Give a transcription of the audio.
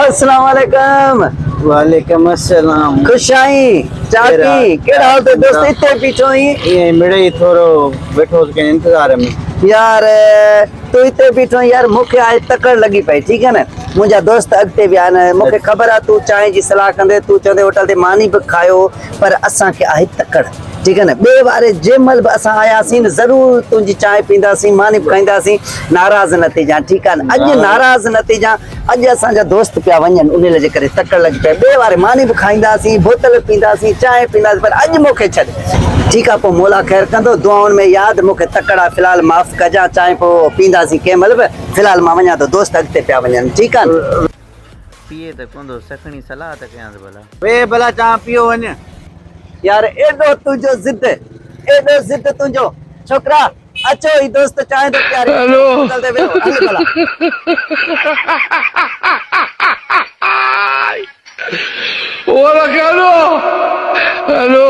अस्सलाम वालेकुम। वालेकुम अस्सलाम। खुश आई चाची केड़ा हाल ते दोस्त इत्ते पीछो ही ये मिड़े ही थोरो बैठो के इंतजार में यार तू इत्ते पीछो यार मुखे आज तकड़ लगी पई ठीक है ना मुझा दोस्त अगते भी आन मुखे खबर आ तू चाय जी सलाह कंदे तू चंदे होटल ते मानी भी खायो पर असा के आहे तकड़ ठीक है ना बे बारे जेमल भी असा आयासीं जरूर तुझी चाय पींदासीं मानी भी खाईंदासीं नाराज न थी जा ठीक है अज नाराज न थी जा अज असा दोस्त पिया वञन उन जे करे तकड़ लगी पे बे बारे मानी भी खाईंदासीं बोतल पींदासीं चाय पींदासीं पर अज मुखे छॾ ठीक है पो मोला खैर कंदो दुआउन में याद मुखे तकड़ा फिलहाल माफ कजा चाय पो पींदासीं केमल भी फिलहाल मां वञा तो दोस्त अगते पिया वञन ठीक है पिए त कोंदो सखणी सलाह त कयांस भला वे भला चा पियो वने यार एडो तुझो जिद तुझो छोकरा अचो ही दोस्त चाय तो प्यारे हेलो चल दे बेरो हले भला Hola, Carlos. Aló.